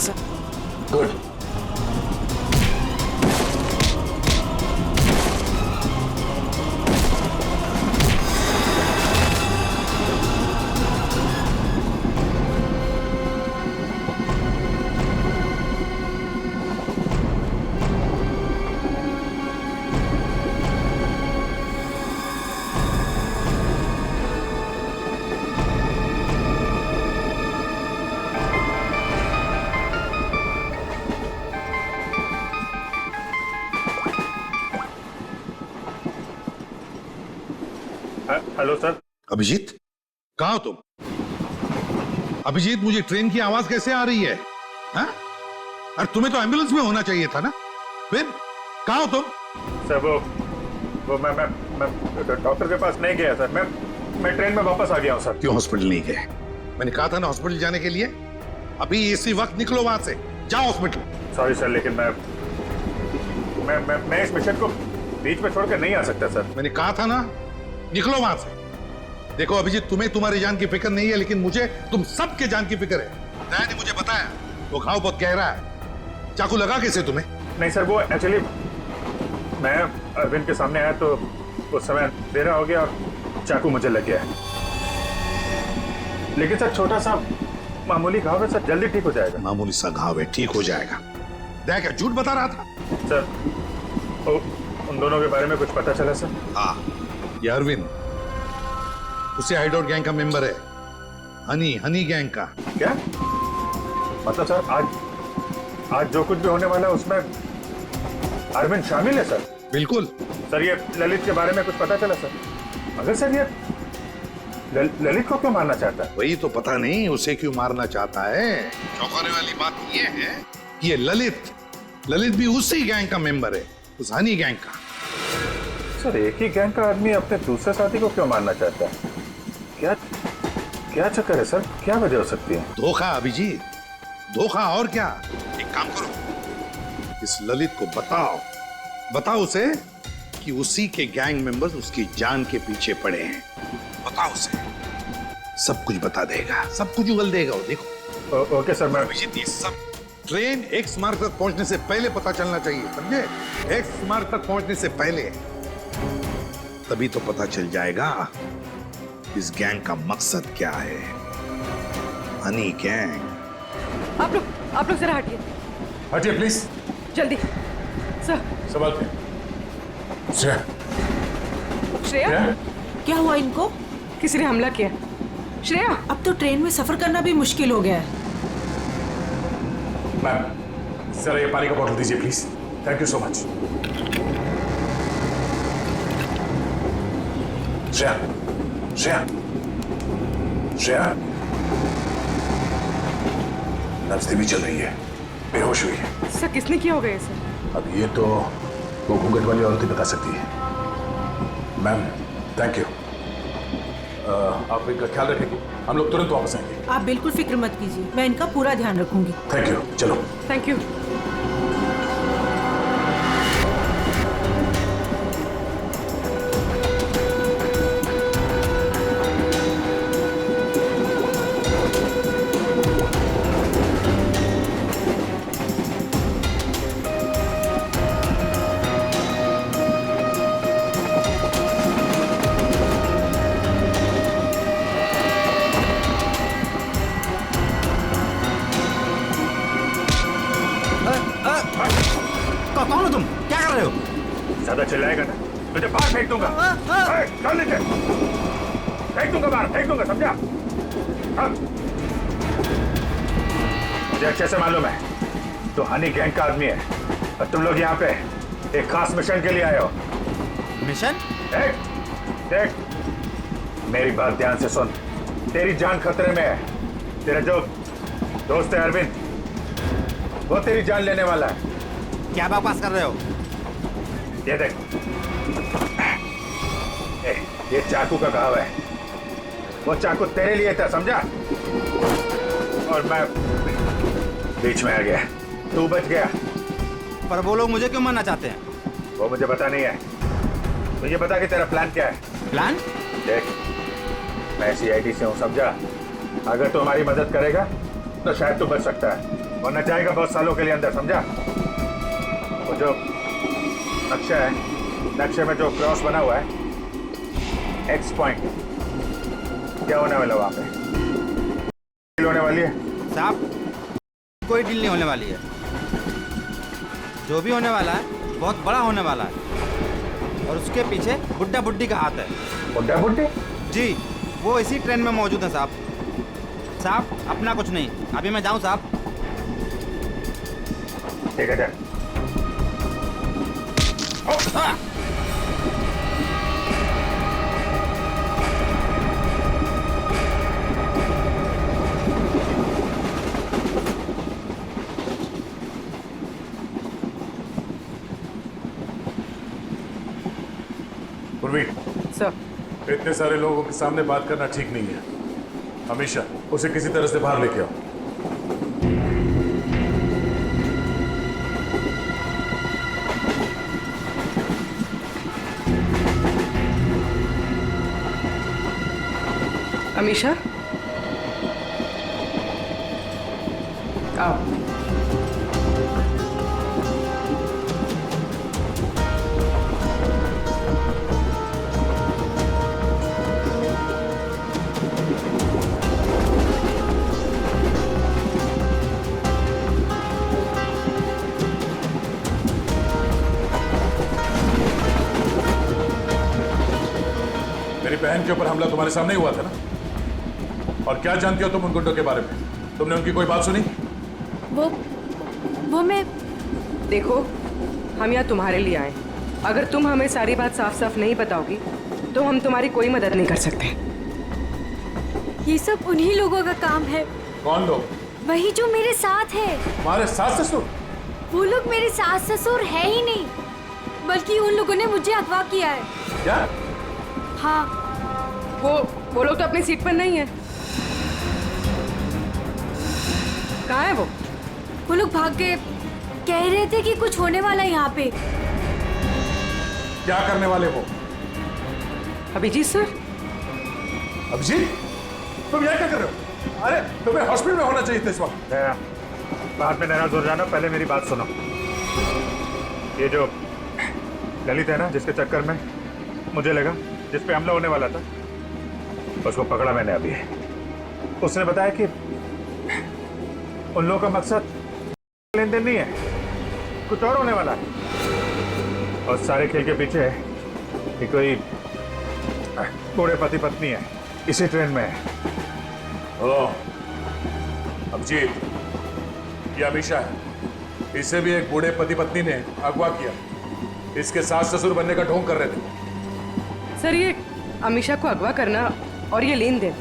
Sir. Good. Hello sir. Abhijit, कहाँ हो तुम? अभिजीत, मुझे ट्रेन की आवाज कैसे आ रही है? हाँ? अरे तुम्हें तो एम्बुलेंस में होना चाहिए था ना। फिर कहाँ हो तुम? सर वो मैं डॉक्टर के पास नहीं गया सर। मैं ट्रेन में वापस आ गया हूँ सर। क्यों हॉस्पिटल नहीं गए? मैंने कहा था ना हॉस्पिटल जाने के लिए। अभी इसी वक्त निकलो वहां से, जाओ हॉस्पिटल। सॉरी सर, लेकिन मैं इस मिशन को बीच में छोड़कर नहीं आ सकता सर। मैंने कहा था ना, निकलो वहां से। देखो अभिजीत, तुम्हें तुम्हारी जान की फिक्र नहीं है, लेकिन मुझे तुम सबके जान की फिक्र है। दया ने मुझे बताया वो घाव बहुत गहरा है। चाकू लगा कैसे तुम्हें? नहीं सर, वो एक्चुअली मैं अरविंद के सामने आया तो उस समय देरा हो गया और चाकू मुझे लग गया है। लेकिन सर छोटा सा मामूली घाव है सर, जल्दी ठीक हो जाएगा। मामूली सा घाव है, ठीक हो जाएगा। दया क्या झूठ बता रहा था? सर उन दोनों के बारे में कुछ पता चला सर? हाँ, ये अरविंद उसे हाइडआउट गैंग का मेंबर है। हनी गैंग का। क्या मतलब सर? आज जो कुछ भी होने वाला है उसमें अरविंद शामिल है सर? बिल्कुल। सर ये ललित के बारे में कुछ पता चला सर? अगर सर ये ललित को क्यों मारना चाहता है? वही तो पता नहीं उसे क्यों मारना चाहता है। चौंकाने वाली बात ये है कि ये ललित भी उसी गैंग का मेंबर है, उस हनी गैंग का। सर एक ही गैंग का आदमी अपने दूसरे साथी को क्यों मारना चाहता है? क्या चक्कर है सर? क्या वजह हो सकती है? धोखा अभिजीत, धोखा। और क्या? एक काम करो, इस ललित को बताओ उसे कि उसी के गैंग मेंबर्स उसकी जान के पीछे पड़े हैं। बताओ उसे, सब कुछ बता देगा, सब कुछ उगल देगा वो। देखो। Okay sir. मैं अभिजीत, ये सब ट्रेन एक्स मार्ग तक पहुंचने से पहले पता चलना चाहिए, समझे? एक्स मार्ग तक पहुंचने से पहले, तभी तो पता चल जाएगा इस गैंग का मकसद क्या है। हनी गैंग। आप लोग जरा हटिए प्लीज, जल्दी। सर। सवाल पे। श्रेया, क्या हुआ इनको? किसी ने हमला किया। श्रेया, अब तो ट्रेन में सफर करना भी मुश्किल हो गया है। मैम जरा ये पानी का बोतल दीजिए please. Thank you so much. Shreya नब्ज धीमी चल रही है, बेहोश हुई है। सर किसने किया होगा ये सर? अब ये तो वो घूंघट वाली औरत ही बता सकती है। Ma'am thank you. आप इनका ख्याल रखेंगे, हम लोग तुरंत वापस आएंगे। आप बिल्कुल फिक्र मत कीजिए, मैं इनका पूरा ध्यान रखूंगी। Thank you. चलो। Thank you. कौन हो तुम? क्या कर रहे हो? ज्यादा चिल्लाएगा ना तुझे बाहर फेंक दूंगा। चल नीचे, फेंक दूंगा बाहर, फेंक दूंगा, समझा? हाँ। मुझे अच्छे से मालूम है तो हनी गैंग का आदमी है और तुम लोग यहाँ पे एक खास मिशन के लिए आए हो। मिशन? देख मेरी बात ध्यान से सुन। तेरी जान खतरे में है। तेरा जो दोस्त है अरविंद, वो तेरी जान लेने वाला है। क्या बकवास कर रहे हो? ये देख, ये चाकू का घाव है। वो चाकू तेरे लिए था, समझा? और मैं बीच में आ गया, तू बच गया। पर वो लोग मुझे क्यों मारना चाहते हैं? वो मुझे पता नहीं है। मुझे बता कि तेरा प्लान क्या है। प्लान? देख मैं CID से हूँ, समझा? अगर तू हमारी मदद करेगा तो शायद तू बच सकता है, वरना जाएगा बहुत सालों के लिए अंदर, समझा? वो जो नक्शा है, नक्शे में जो क्रॉस बना हुआ है, एक्स पॉइंट, क्या होने वाला वहां पे? डील होने वाली है? साहब कोई डील नहीं होने वाली है। जो भी होने वाला है बहुत बड़ा होने वाला है और उसके पीछे बुड्ढा बुड्ढी का हाथ है। बुड्ढा बुड्ढी? जी, वो इसी ट्रेन में मौजूद है साहब। साहब अपना कुछ नहीं, अभी मैं जाऊं साहब? ठीक है, चल। पूर्वी, सर इतने सारे लोगों के सामने बात करना ठीक नहीं है। हमेशा उसे किसी तरह से बाहर लेके आओ। अमीशा, आओ। मेरी बहन के ऊपर हमला तुम्हारे सामने ही हुआ था ना? और क्या जानती हो तुम उन गुंडों के बारे में? तुमने उनकी कोई बात सुनी? वो मैं देखो, हम यहाँ तुम्हारे लिए आए। अगर तुम हमें सारी बात साफ साफ नहीं बताओगी तो हम तुम्हारी कोई मदद नहीं कर सकते। ये सब उन्हीं लोगों का काम है। कौन लोग? वही जो मेरे साथ है। तुम्हारे सास ससुर? वो लोग मेरे सास ससुर है ही नहीं, बल्कि उन लोगों ने मुझे अगवा किया है। क्या? हाँ, वो लोग तो अपनी सीट पर नहीं है। कहाँ है वो? वो लोग भाग गए। कह रहे थे कि कुछ होने वाला है यहाँ पे। क्या करने वाले वो? अभिजीत सर? अभिजीत, तुम यहाँ क्या कर रहे हो? अरे तुम्हें हॉस्पिटल में होना चाहिए था इस वक्त। बाद में नाराज हो जाना, पहले मेरी बात सुनो। ये जो ललित है ना, जिसके चक्कर में मुझे लगा, जिस पे हमला होने वाला था, उसको पकड़ा मैंने अभी। उसने बताया कि उन लोगों का मकसद लेन देन नहीं है, कुछ और होने वाला है। और सारे खेल के पीछे कि कोई बूढ़े पति पत्नी है, इसी ट्रेन में है। ओ, अभिजीत, ये अमीशा है। इसे भी एक बूढ़े पति पत्नी ने अगवा किया। इसके सास ससुर बनने का ढोंग कर रहे थे। सर, ये अमीशा को अगवा करना और ये लेन देन,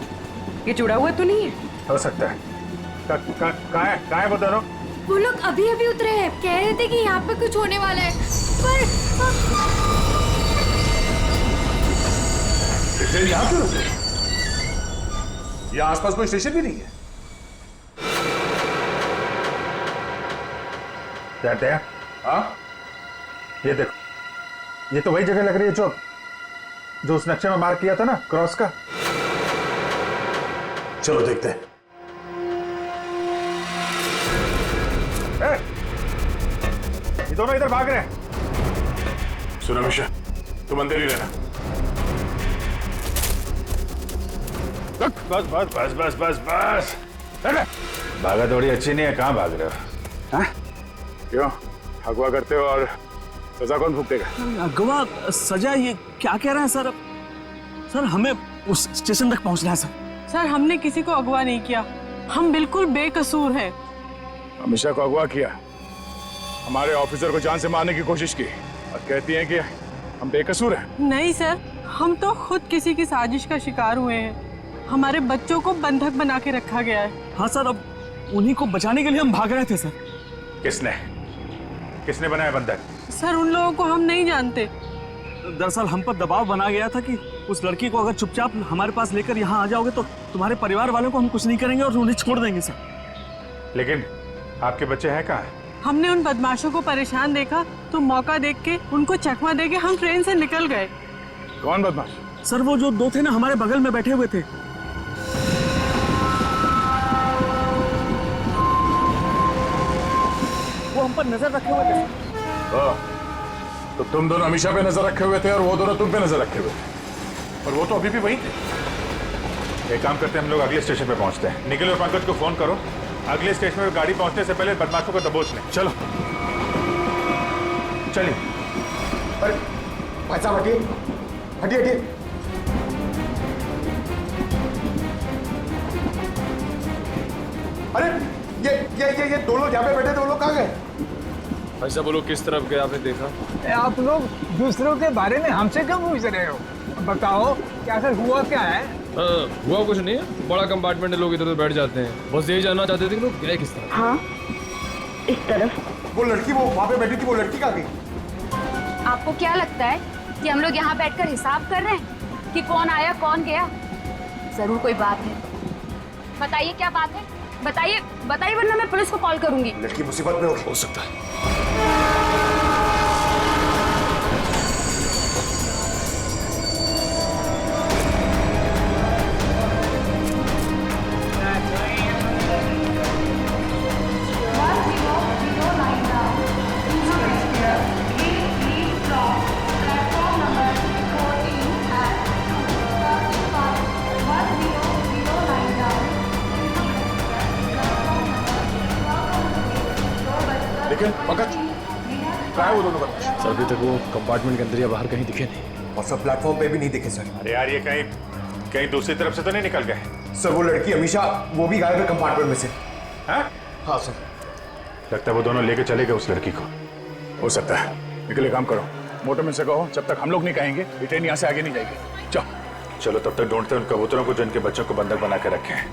ये जुड़ा हुआ तो नहीं है? हो सकता है। कहाँ है वो दोनों? वो लोग अभी अभी उतरे हैं। कह रहे थे कि यहाँ पे कुछ होने वाला है, पर ट्रेन यहाँ क्यों रुकी? यहाँ आसपास कोई स्टेशन भी नहीं है। जानते हैं? हाँ? ये देखो, ये तो वही जगह लग रही है जो उस नक्शे में मार्क किया था ना, क्रॉस का। चलो देखते हैं। ये दोनों इधर भाग रहे हैं। सुनो अमीशा, तुम अंदर ही रहना। बस बस बस बस बस बस। भागा दौड़ी अच्छी नहीं है, कहाँ भाग रहे हो? हाँ? क्यों अगवा करते हो और सजा कौन भुगतेगा? अगवा सजा? ये क्या कह रहे हैं सर? सर हमें उस स्टेशन तक पहुंचना है सर। सर, हमने किसी को अगवा नहीं किया। हम बिल्कुल बेकसूर हैं। अमीशा को अगवा किया, हमारे ऑफिसर को जान से मारने की कोशिश की और कहती हैं कि हम बेकसूर हैं। नहीं सर, हम तो खुद किसी की साजिश का शिकार हुए हैं। हमारे बच्चों को बंधक बना के रखा गया है। हाँ सर, अब उन्हीं को बचाने के लिए हम भाग रहे थे सर। किसने बनाया बंधक? सर, उन लोगों को हम नहीं जानते। दरअसल हम पर दबाव बना गया था कि उस लड़की को अगर चुपचाप हमारे पास लेकर यहाँ आ जाओगे तो तुम्हारे परिवार वालों को हम कुछ नहीं करेंगे और उन्हें छोड़ देंगे सर। लेकिन आपके बच्चे हैं कहाँ? हमने उन बदमाशों को परेशान देखा तो मौका देख के उनको चकमा देके हम ट्रेन से निकल गए। कौन बदमाश? सर वो जो दो थे ना, हमारे बगल में बैठे हुए थे। वो हम पर नजर रखे हुए थे। हाँ, तो तुम दोनों अमीशा पे नजर रखे हुए थे और वो दोनों तुम पे नजर रखे हुए थे, और वो तो अभी भी वहीं थे। एक काम करते हैं, हम लोग अगले स्टेशन पे पहुंचते हैं। निखिल और पंकज को फोन करो, अगले स्टेशन पे गाड़ी पहुंचने से पहले बदमाशों को दबोच लें। चलो चलिए। अरे भाई साहब हटिए हटिए हटिए। अरे ये दो लोग यहाँ पे बैठे थे, वो लोग कहाँ गए? ऐसा बोलो, किस तरफ गए आपने देखा? आप लोग दूसरों के बारे में हमसे क्यों पूछ रहे हो? बताओ क्या सर हुआ क्या है? हुआ कुछ नहीं है, बड़ा कंपार्टमेंट है, लोग इधर उधर बैठ जाते हैं। बस यही जानना चाहते थे कि लोग गए किस तरफ। हाँ, इस तरफ। वो लड़की वो वहाँ पे बैठी थी, वो लड़की कहाँ गई? आपको क्या लगता है कि हम लोग यहाँ बैठकर हिसाब कर रहे हैं कि कौन आया कौन गया? जरूर कोई बात है। बताइए क्या बात है, बताइए बताइए, वरना मैं पुलिस को कॉल करूंगी। लड़की मुसीबत में हो सकता है। लेकिन पंकज, क्या है वो दोनों बदमाश? सर अभी तक वो कंपार्टमेंट के अंदर या बाहर कहीं दिखे नहीं। और सब प्लेटफॉर्म पे भी नहीं दिखे सर। अरे यार, ये कहीं कहीं दूसरी तरफ से तो नहीं निकल गए? सर वो लड़की अमीशा, वो भी गायब है कंपार्टमेंट में से। हाँ हाँ सर। लगता है वो दोनों लेके चले गए उस लड़की को। हो सकता है। निकल, एक काम करो, मोटरमैन से कहो जब तक हम लोग नहीं कहेंगे ये ट्रेन यहाँ से आगे नहीं जाएगी। चलो तब तक ढूंढते हैं उन कबूतरों को जो इनके बच्चों को बंधक बना के रखे हैं।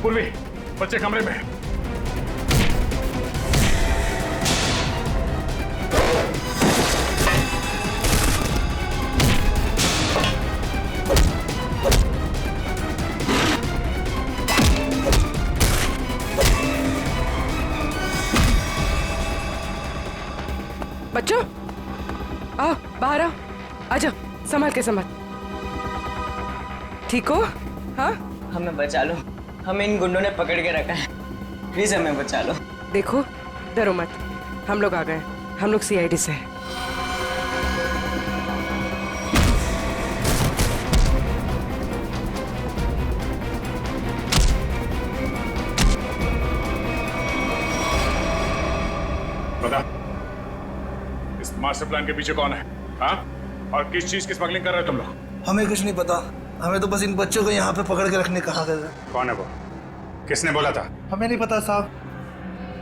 पूर्वी, बच्चे कमरे में। बच्चों आओ, बाहर आओ, आजा, संभाल के संभाल। ठीक हो? हाँ, हमें बचा लो, हमें इन गुंडों ने पकड़ के रखा है, प्लीज हमें बचा लो। देखो डरो मत, हम लोग आ गए, हम लोग सीआईडी से हैं। बता, इस मास्टर प्लान के पीछे कौन है? हाँ, और किस चीज की स्मगलिंग कर रहे हो तुम लोग? हमें कुछ नहीं पता, हमें तो बस इन बच्चों को यहाँ पे पकड़ के रखने कहा गया। कौन है वो? किसने बोला था? हमें नहीं पता साहब,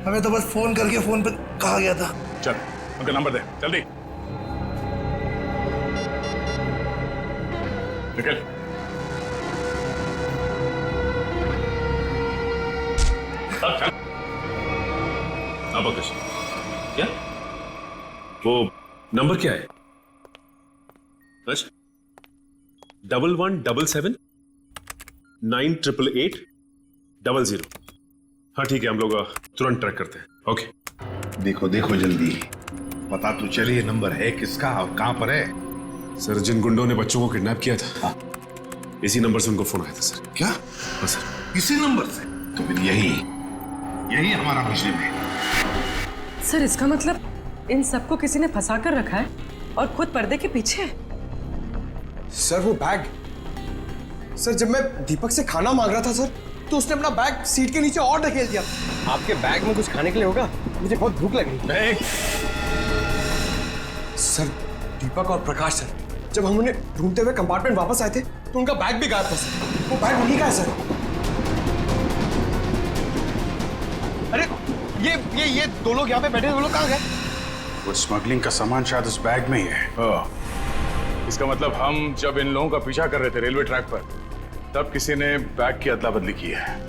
हमें तो बस फोन करके फोन पे कहा गया था। चल, उनका नंबर दे, जल्दी। निकल। चल। अब कुछ क्या? वो नंबर क्या है? 1177-988-00। हाँ ठीक है, हम लोग तुरंत ट्रैक करते हैं। ओके। देखो देखो जल्दी, पता तो चलिए नंबर है किसका और कहां पर है। सर, जिन गुंडों ने बच्चों को किडनैप किया था, इसी नंबर से उनको फोन आया था सर। क्या? हाँ सर। इसी नंबर से? तो फिर यही हमारा मिशन है। सर इसका मतलब इन सबको किसी ने फंसा कर रखा है और खुद पर्दे के पीछे है। सर वो बैग, सर जब मैं दीपक से खाना मांग रहा था सर, तो उसने अपना बैग सीट के नीचे और ढकेल दिया। आपके बैग में कुछ खाने के लिए होगा, मुझे बहुत भूख लग रही है। सर दीपक और प्रकाश सर, जब हम उन्हें ढूंढते हुए कंपार्टमेंट वापस आए थे तो उनका बैग भी गायब था सर। वो बैग उन्हीं का है सर। अरे ये दो लोग यहाँ पे बैठे, वो लोग कहाँ गए? वो स्मगलिंग का सामान शायद उस बैग में ही है। इसका मतलब हम जब इन लोगों का पीछा कर रहे थे रेलवे ट्रैक पर, तब किसी ने बैग की अदला बदली की है।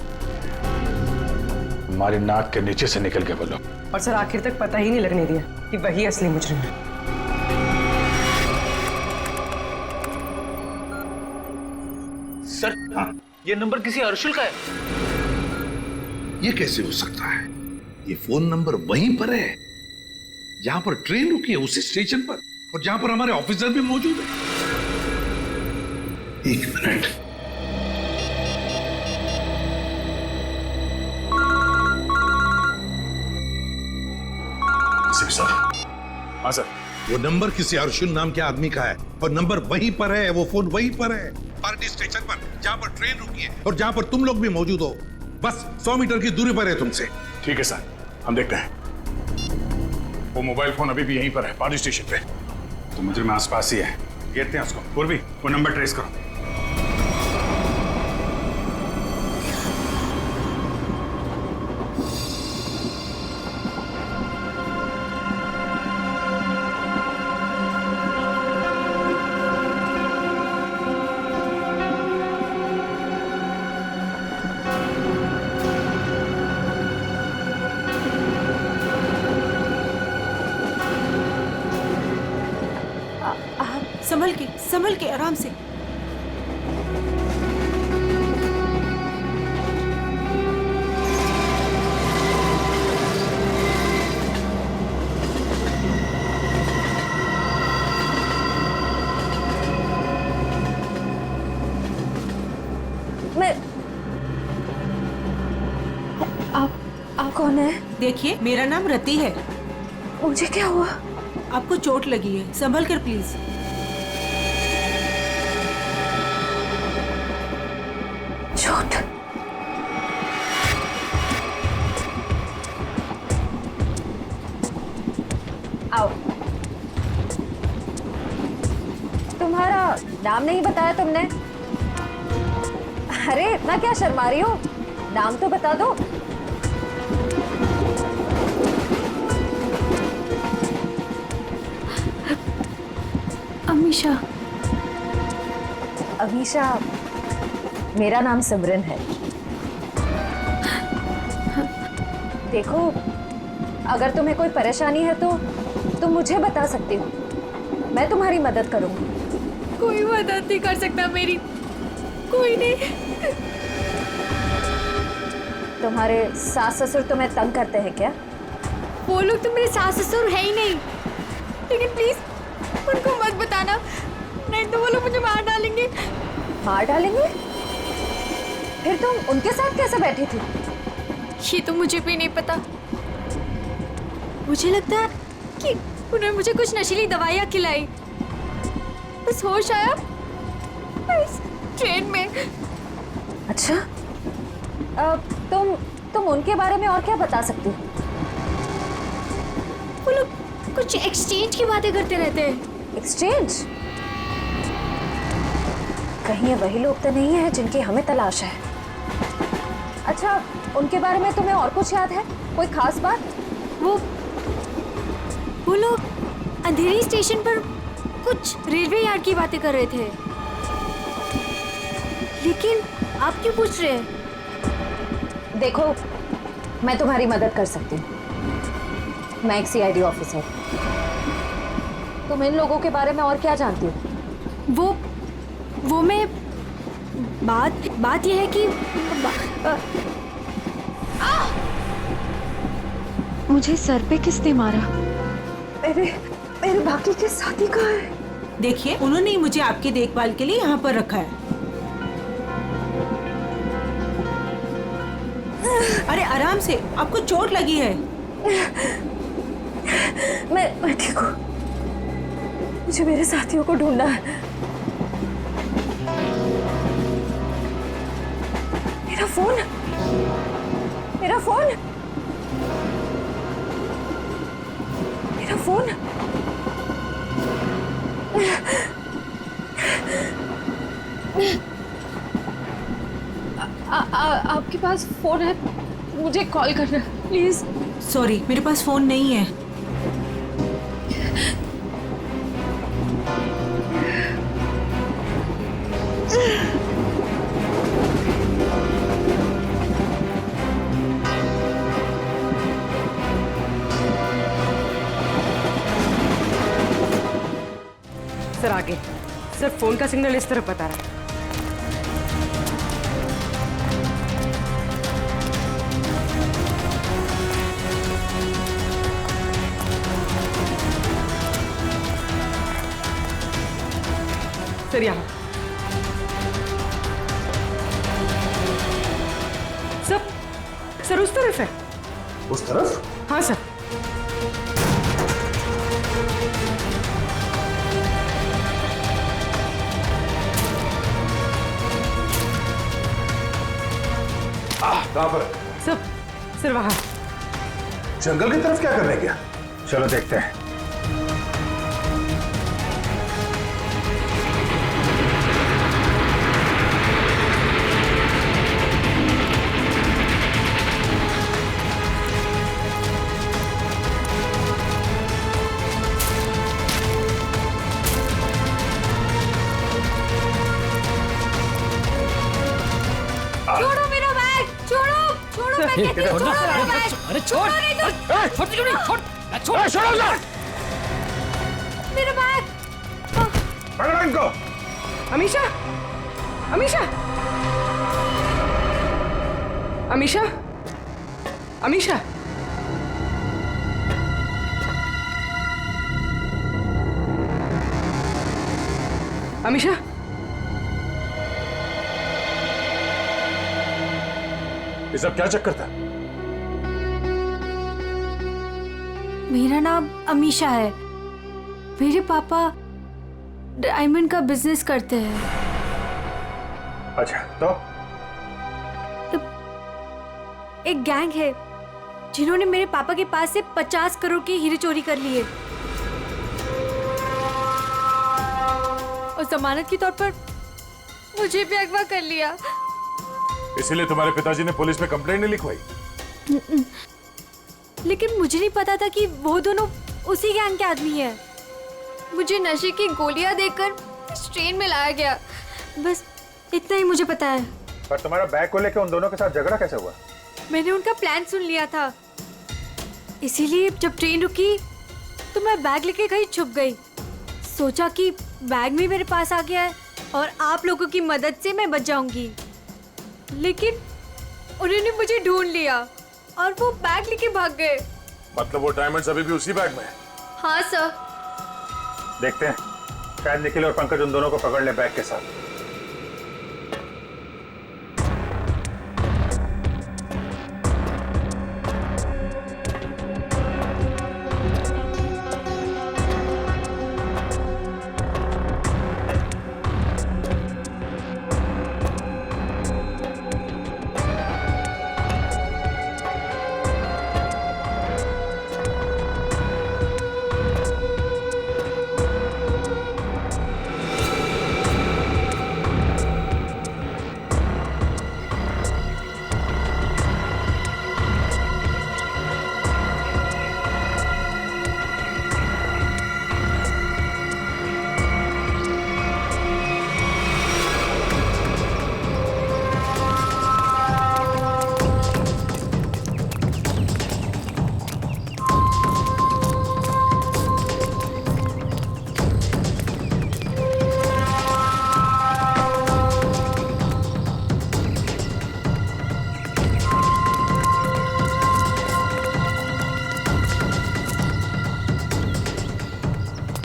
हमारी नाक के नीचे से निकल के बोलो। और सर आखिर तक पता ही नहीं लगने दिया कि वही असली मुजरिम है। सर हाँ, ये नंबर किसी अर्शुल का है। ये कैसे हो सकता है? ये फोन नंबर वहीं पर है जहां पर ट्रेन रुकी है, उसी स्टेशन पर, और जहां पर हमारे ऑफिसर भी मौजूद है। एक मिनट। सर। हाँ सर। वो नंबर किसी अर्जुन नाम के आदमी का है और नंबर वहीं पर है, वो फोन वहीं पर है, पार्टी स्टेशन पर, जहां पर ट्रेन रुकी है और जहां पर तुम लोग भी मौजूद हो। बस 100 मीटर की दूरी पर है तुमसे। ठीक है सर, हम देखते हैं। वो मोबाइल फोन अभी भी यहीं पर है, पार्टी स्टेशन पे। तो मुझे में आसपास ही है, घेरते हैं उसको। पूर्वी, वो नंबर ट्रेस करो। संभल के आराम से। आप कौन है? देखिए, मेरा नाम रति है। मुझे क्या हुआ? आपको चोट लगी है, संभल कर प्लीज। चोट? आओ। तुम्हारा नाम नहीं बताया तुमने? अरे इतना क्या शर्मा रही हो? नाम तो बता दो। अमीशा। अमीशा, मेरा नाम सिमरन है। देखो, अगर तुम्हें कोई परेशानी है तो तुम मुझे बता सकती हो, मैं तुम्हारी मदद करूंगी। कोई मदद नहीं कर सकता मेरी, कोई नहीं। तुम्हारे सास ससुर तुम्हें तंग करते हैं क्या? वो लोग तो मेरे सास ससुर है ही नहीं, लेकिन प्लीज उनको मत बताना, नहीं तो वो लोग मुझे मार डालेंगे। मार डालेंगे? फिर तुम उनके साथ कैसे बैठी थी? ये तो मुझे भी नहीं पता। मुझे लगता है कि उन्होंने मुझे कुछ नशीली दवाइयाँ खिलाई, बस होश आया इस ट्रेन में। अच्छा, तुम उनके बारे में और क्या बता सकती हो? वो लोग कुछ एक्सचेंज की बातें करते रहते हैं। एक्सचेंज? कहीं ये वही लोग तो नहीं है जिनकी हमें तलाश है? अच्छा, उनके बारे में तुम्हें और कुछ याद है? कोई खास बात? वो लोग अंधेरी स्टेशन पर कुछ रेलवे यार्ड की बातें कर रहे थे, लेकिन आप क्यों पूछ रहे हैं? देखो, मैं तुम्हारी मदद कर सकती हूँ। मैं एक सीआईडी ऑफिसर। तुम इन लोगों के बारे में और क्या जानती हो? वो मैं बात यह है कि मुझे सर पे किसने मारा? मेरे बाकी के साथी कहाँ हैं? देखिए, उन्होंने ही मुझे आपकी देखभाल के लिए यहाँ पर रखा है। अरे आराम से, आपको चोट लगी है। मैं ठीक हूँ। मुझे मेरे साथियों को ढूंढना है। मेरा फोन, मेरा फोन, मेरा फोन। आपके पास फोन है? मुझे कॉल करना प्लीज। सॉरी, मेरे पास फोन नहीं है। सर आगे, सर फोन का सिग्नल इस तरफ बता रहा है। सर यहाँ। सर उस तरफ है। उस तरफ? हाँ सर। कहाँ पर? सर वहाँ। जंगल की तरफ क्या करने गया? चलो देखते हैं। छोड़ो मेरा बैग, छोड़ो छोड़ो, मैं कहती हूँ, छोड़ो मेरा बैग। अरे छोड़, नहीं तो छोड़ क्यों नहीं? छोड़, छोड़, छोड़ मेरा बैग। पकड़ो इनको। अमीशा, अमीशा, अमीशा, अमीशा। अमीशा, ये सब क्या चक्कर था? मेरा नाम अमीशा है। मेरे पापा डायमंड का बिजनेस करते हैं। अच्छा तो एक गैंग है जिन्होंने मेरे पापा के पास से 50 करोड़ के हीरे चोरी कर लिए और जमानत के तौर पर मुझे भी अगवा कर लिया। इसीलिए तुम्हारे पिताजी ने पुलिस में कंप्लेंट नहीं लिखवाई? लेकिन मुझे नहीं पता था कि वो दोनों उसी गैंग के आदमी हैं। मुझे नशे की गोलियां देकर इस ट्रेन में लाया गया, बस इतना ही मुझे पता है। पर तुम्हारा बैग को लेकर उन दोनों के साथ झगड़ा कैसे हुआ? मैंने उनका प्लान सुन लिया था, इसीलिए जब ट्रेन रुकी तो मैं बैग लेके कहीं छुप गई। सोचा कि बैग भी मेरे पास आ गया है और आप लोगों की मदद से मैं बच जाऊंगी, लेकिन उन्होंने मुझे ढूंढ लिया और वो बैग लेके भाग गए। मतलब वो डायमंड्स अभी भी उसी बैग में है? हाँ सर। देखते हैं, शायद निखिल और पंकज उन दोनों को पकड़ ले बैग के साथ।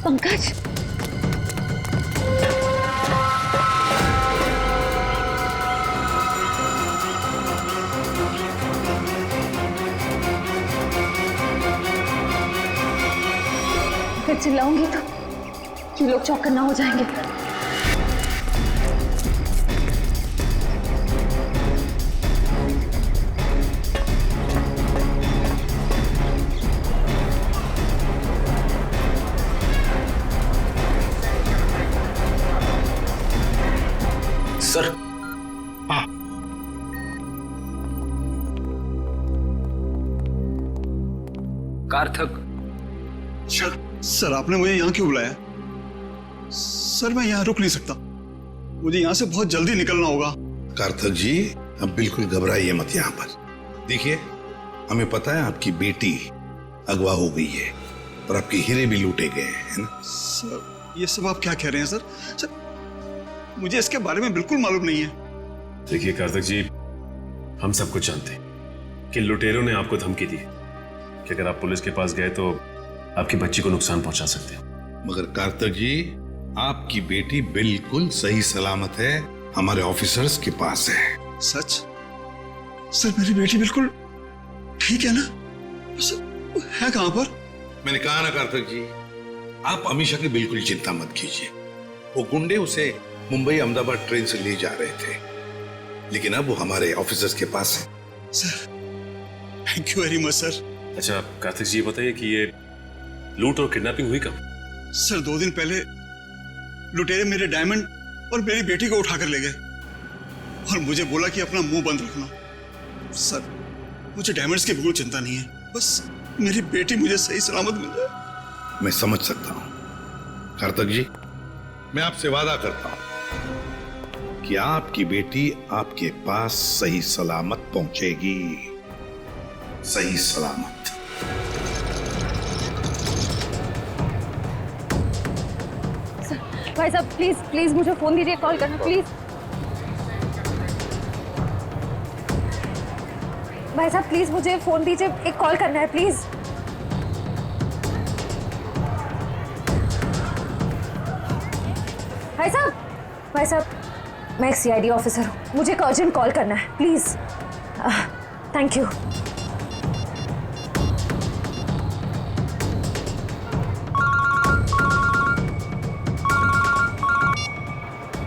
पंकज, अगर चिल्लाऊंगी तो ये लोग चौकन्ना हो जाएंगे। सर, हाँ, कार्थक। सर आपने मुझे यहाँ क्यों बुलाया? सर मैं यहाँ रुक नहीं सकता, मुझे यहाँ से बहुत जल्दी निकलना होगा। कार्थक जी, अब बिल्कुल घबराइए मत यहाँ पर। देखिए, हमें पता है आपकी बेटी अगवा हो गई है और आपके हीरे भी लूटे गए हैं, है ना? सर ये सब आप क्या कह रहे हैं सर? सर मुझे इसके बारे में बिल्कुल मालूम नहीं है। देखिए कार्थक जी, हम सब कुछ जानते हैं कि लुटेरों ने आपको धमकी दी कि अगर आप पुलिस के पास गए तो आपकी बच्ची को नुकसान पहुंचा सकते हैं। मगर कार्थक जी, आपकी बेटी बिल्कुल सही सलामत है, हमारे ऑफिसर्स के पास है। सच? सर मेरी बेटी बिल्कुल ठीक है ना? सर वो है कहां पर? मैंने कहा ना कार्तिक जी, आप अमीषा की बिल्कुल चिंता मत कीजिए। वो गुंडे उसे मुंबई अहमदाबाद ट्रेन से ले जा रहे थे, लेकिन अब वो हमारे ऑफिसर्स के पास है। Sir thank you very much sir. अच्छा कार्तिक जी, बताइए कि ये लूट और किडनैपिंग हुई कब? सर 2 दिन पहले लुटेरे मेरे डायमंड और मेरी बेटी को उठाकर ले गए और मुझे बोला कि अपना मुंह बंद रखना। सर मुझे डायमंड्स की बिल्कुल चिंता नहीं है, बस मेरी बेटी मुझे सही सलामत मिल जाए। मैं समझ सकता हूं कार्तिक जी, मैं आपसे वादा करता हूं कि आपकी बेटी आपके पास सही सलामत पहुंचेगी, सही सलामत। भाई साहब प्लीज प्लीज मुझे फोन दीजिए, कॉल करना प्लीज। भाई साहब प्लीज मुझे फोन दीजिए, एक कॉल करना है प्लीज। भाई साहब मैं एक सीआईडी ऑफिसर हूँ, मुझे एक अर्जेंट कॉल करना है प्लीज। Thank you.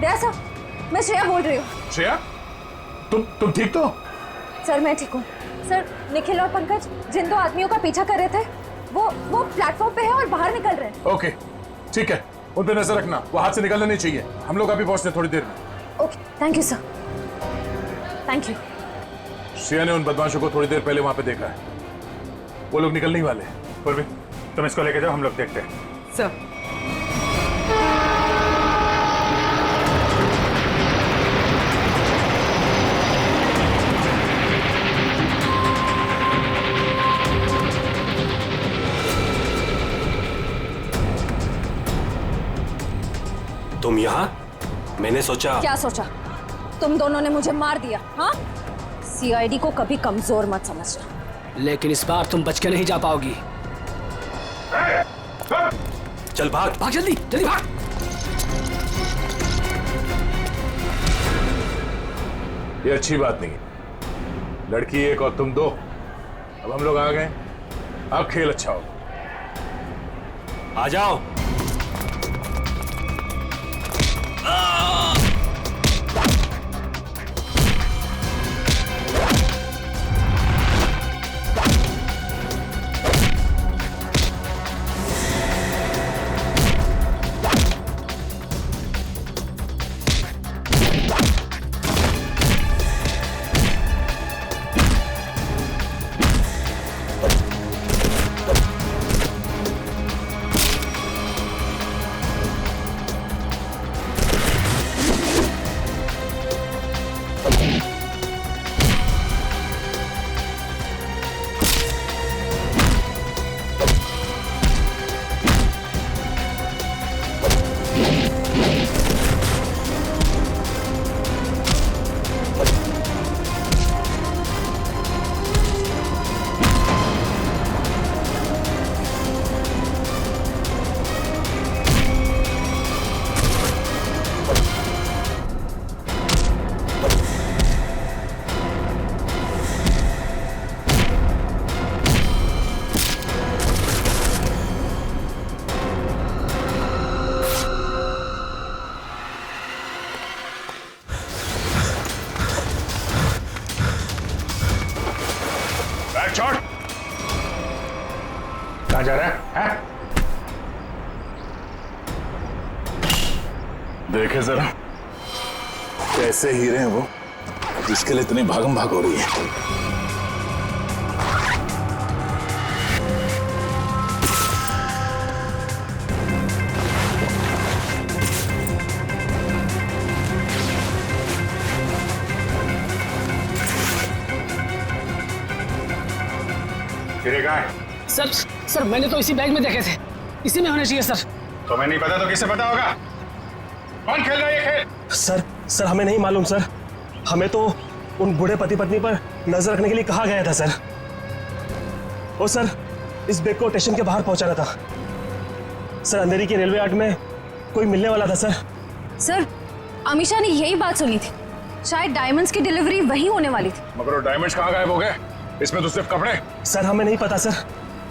दया साहब मैं श्रेया बोल रही हूँ। श्रेया, तुम ठीक तो? सर मैं ठीक हूँ। सर निखिल और पंकज जिन 2 आदमियों का पीछा कर रहे थे वो प्लेटफॉर्म पे है और बाहर निकल रहे हैं। ओके ठीक है, उन पे नजर रखना, वो हाथ से निकलना नहीं चाहिए। हम लोग अभी पहुंचते हैं थोड़ी देर में। Okay thank you sir, thank you. Shreya ने उन बदमाशों को थोड़ी देर पहले वहां पे देखा है, वो लोग निकलने ही वाले हैं। पूर्वी तुम इसको लेके जाओ, हम लोग देखते हैं। सर तुम यहाँ? मैंने सोचा। क्या सोचा? तुम दोनों ने मुझे मार दिया, हाँ? सीआईडी को कभी कमजोर मत समझना। लेकिन इस बार तुम बच के नहीं जा पाओगी। चल भाग भाग, जल्दी जल्दी भाग। ये अच्छी बात नहीं है, लड़की एक और तुम 2। अब हम लोग आ गए, अब खेल अच्छा होगा। आ जाओ। कहाँ जा रहा है? देखे जरा कैसे हीरे हैं वो, जिसके लिए इतनी भागम भाग हो रही है। हीरे कहाँ है? सर मैंने तो इसी बैग में देखे थे, इसी में होने चाहिए सर। तुम्हें नहीं पता तो किसे पता होगा? कौन खेल रहा है ये खेल? सर हमें नहीं मालूम सर, हमें तो उन बूढ़े पति पत्नी पर नजर रखने के लिए कहा गया था सर। और सर इस बैग को स्टेशन के बाहर पहुंचाना था। सर अंधेरी के रेलवे यार्ड में कोई मिलने वाला था सर। सर, अमीशा ने यही बात सुनी थी, शायद डायमंड्स की डिलीवरी वही होने वाली थी। मगर वो डायमंड्स कहाँ गायब हो गए? इसमें तो सिर्फ कपड़े। सर हमें नहीं पता सर,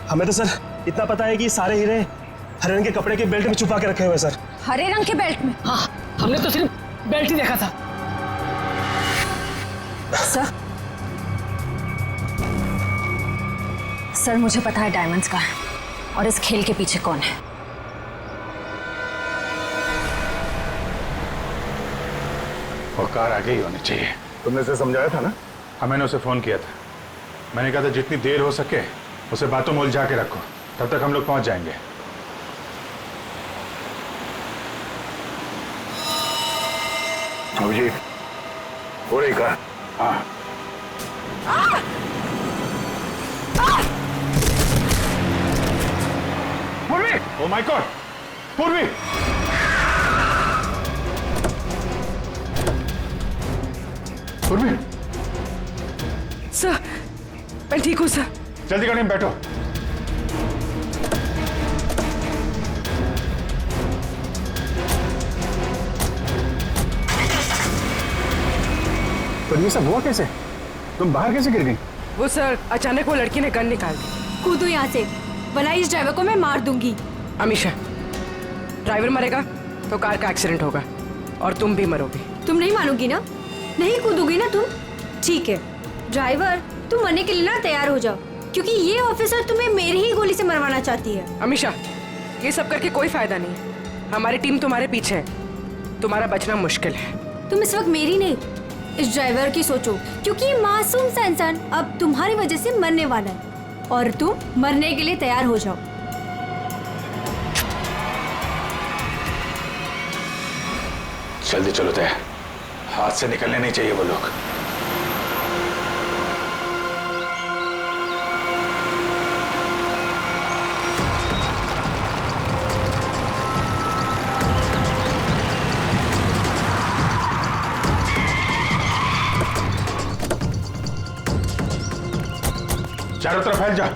हमें तो सर इतना पता है कि सारे हीरे हरे रंग के कपड़े के बेल्ट में छुपा के रखे हुए सर। हरे रंग के बेल्ट में? हाँ, हमने तो सिर्फ बेल्ट ही देखा था। सर मुझे पता है डायमंड्स का है और इस खेल के पीछे कौन है। वो कार आगे ही होनी चाहिए। तुमने उसे समझाया था ना? हाँ, मैंने उसे फोन किया था। मैंने कहा था जितनी देर हो सके उसे बातों में उलझा के रखो, तब तक हम लोग पहुंच जाएंगे। अभिजीत, हो रही कार? हाँ। पूर्वी! Oh my God! पूर्वी! पूर्वी! सर, मैं ठीक हूँ सर। जल्दी गाड़ी में बैठो। पर ये सब हुआ कैसे? तुम बाहर कैसे गिर गई? वो सर, अचानक वो लड़की ने गन निकाल दी। कूदो यहाँ से, वरना इस ड्राइवर को मैं मार दूंगी। अमीशा, ड्राइवर मरेगा तो कार का एक्सीडेंट होगा और तुम भी मरोगी। तुम नहीं मानोगी ना? नहीं कूदोगी ना तुम? ठीक है ड्राइवर, तुम मरने के लिए ना तैयार हो जाओ, क्योंकि ये ऑफिसर तुम्हें मेरी ही गोली से मरवाना चाहती है। अमीशा, ये सब करके कोई फायदा नहीं। हमारी टीम तुम्हारे पीछे है, तुम्हारा बचना मुश्किल है। तुम इस वक्त मेरी नहीं, इस ड्राइवर की सोचो, क्योंकि ये मासूम सा इंसान अब तुम्हारी वजह से मरने वाला है और तुम मरने के लिए तैयार हो जाओ। जल्दी चलो तय, हाथ से निकलने नहीं चाहिए वो लोग। चारों तरफ फैल जा।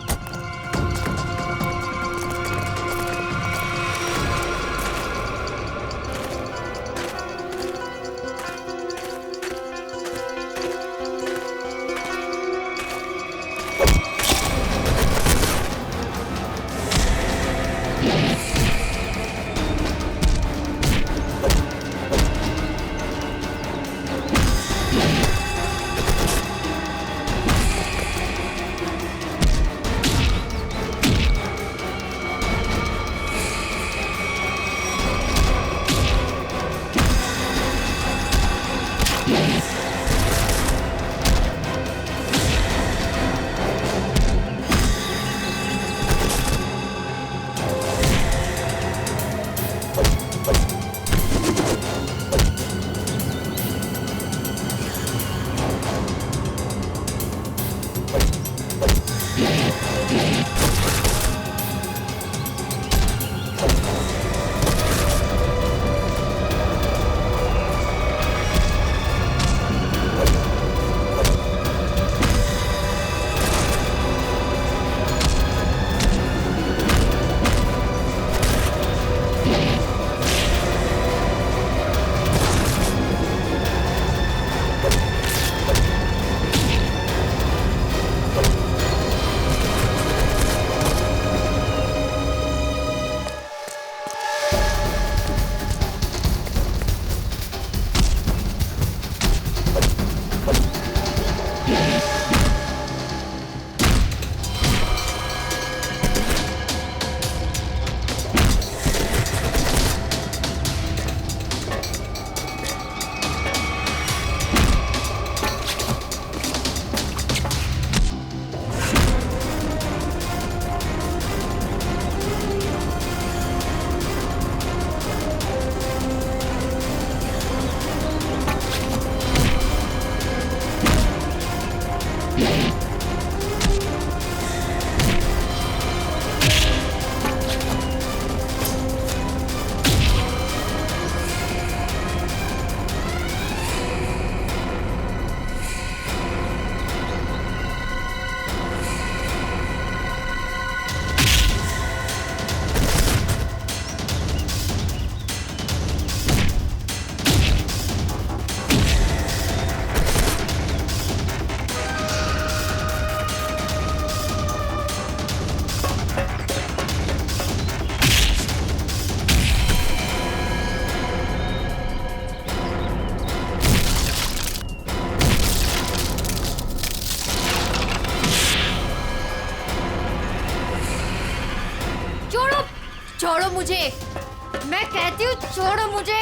मैं कहती हूँ छोड़ो मुझे,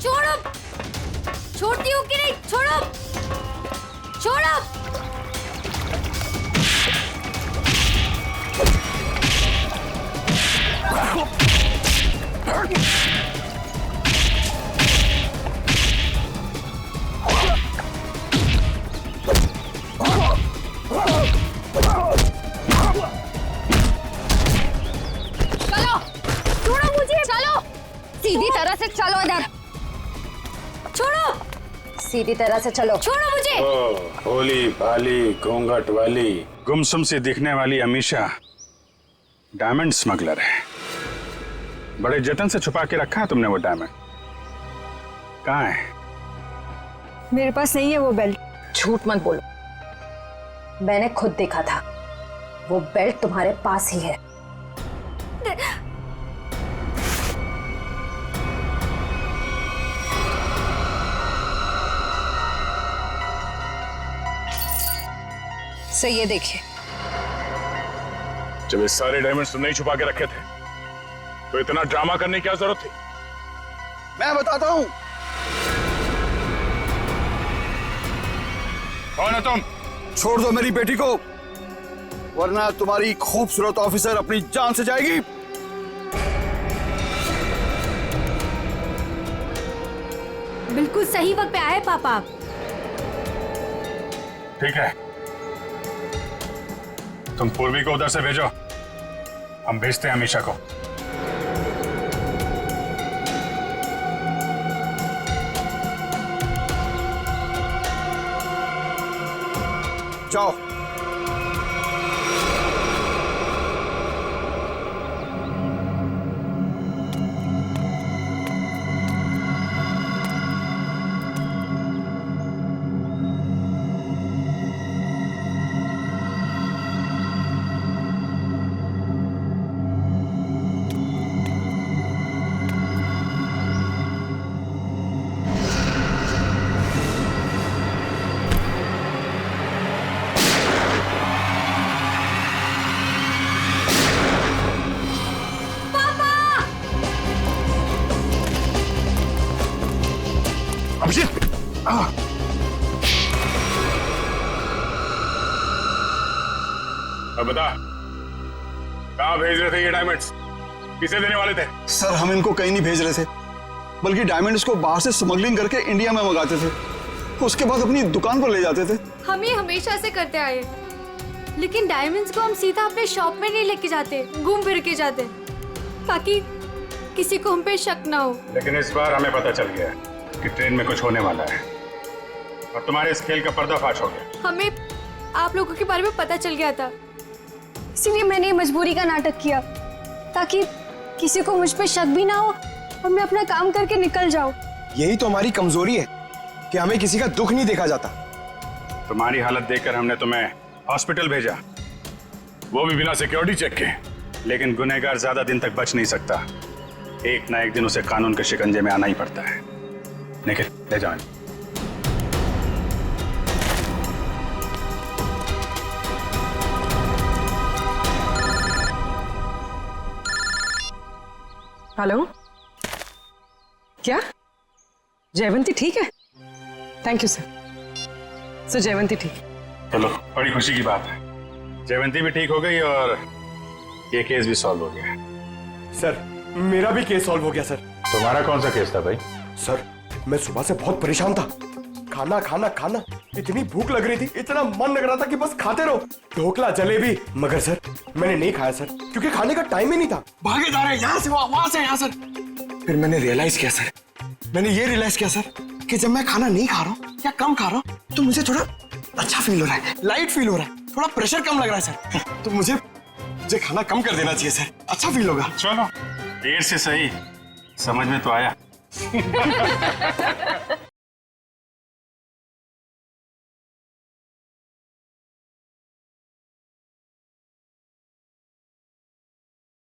छोड़ो। छोड़ती हूँ कि नहीं? छोड़ो, छोड़ो। चलो, छोड़ो मुझे, चलो। सीधी तरह से चलो इधर। छोड़ो, सीधी तरह से चलो। छोड़ो मुझे। भोली भाली घूंघट वाली गुमसुम से दिखने वाली अमीशा डायमंड स्मगलर है। बड़े जतन से छुपा के रखा है तुमने वो डायमंड। कहाँ है? मेरे पास नहीं है वो बेल्ट। झूठ मत बोलो, मैंने खुद देखा था। वो बेल्ट तुम्हारे पास ही है। सो ये देखिए। जब ये सारे डायमंड्स तुमने ही छुपा के रखे थे तो इतना ड्रामा करने की क्या जरूरत थी? मैं बताता हूँ। कौन है तुम? छोड़ दो मेरी बेटी को, वरना तुम्हारी खूबसूरत ऑफिसर अपनी जान से जाएगी। बिल्कुल सही वक्त पे आए पापा। ठीक है, तुम पूर्वी को उधर से भेजो, हम भेजते हैं अमीशा को। जाओ। अभिजीत, अब बता, कहाँ भेज रहे थे ये डायमंड्स? किसे देने वाले थे? सर हम इनको कहीं नहीं भेज रहे थे, बल्कि डायमंड्स को बाहर से स्मगलिंग करके इंडिया में मंगाते थे, उसके बाद अपनी दुकान पर ले जाते थे। हम ये हमेशा से करते आए, लेकिन डायमंड्स को हम सीधा अपने शॉप में नहीं लेके जाते, घूम फिर के जाते, ताकि किसी को हम पे शक ना हो। लेकिन इस बार हमें पता चल गया कि ट्रेन में कुछ होने वाला है और तुम्हारे इस खेल का पर्दाफाश हो गया। हमें आप लोगों के बारे में पता चल गया था, इसीलिए मैंने मजबूरी का नाटक किया, ताकि किसी को मुझ पे शक भी ना हो और मैं अपना काम करके निकल जाऊं। यही तो हमारी कमजोरी है कि हमें किसी का दुख नहीं देखा जाता। तुम्हारी हालत देखकर हमने तुम्हें हॉस्पिटल भेजा, वो भी बिना सिक्योरिटी चेक के। लेकिन गुनहगार ज्यादा दिन तक बच नहीं सकता, एक ना एक दिन उसे कानून के शिकंजे में आना ही पड़ता है। निखिल, ले जाओ। हेलो, क्या जयवंती ठीक है? Thank you sir. Sir Jaywanti ठीक है। चलो, बड़ी खुशी की बात है, जयवंती भी ठीक हो गई और ये केस भी सॉल्व हो गया। सर मेरा भी केस सॉल्व हो गया सर। तुम्हारा कौन सा केस था भाई? सर मैं सुबह से बहुत परेशान था, खाना खाना खाना, इतनी भूख लग रही थी, इतना मन लग रहा था कि बस खाते रहो, ढोकला जलेबी, मगर सर मैंने नहीं खाया सर, क्योंकि खाने का टाइम ही नहीं था। भागे जा रहे यहाँ से वहां से यहाँ सर। फिर मैंने रियलाइज किया सर, मैंने ये रियलाइज किया सर कि जब मैं खाना नहीं खा रहा हूँ या कम खा रहा हूँ तो मुझे थोड़ा अच्छा फील हो रहा है, लाइट फील हो रहा है, थोड़ा प्रेशर कम लग रहा है सर। तो मुझे खाना कम कर देना चाहिए सर, अच्छा फील होगा। चलो, देर से सही समझ में तो आया।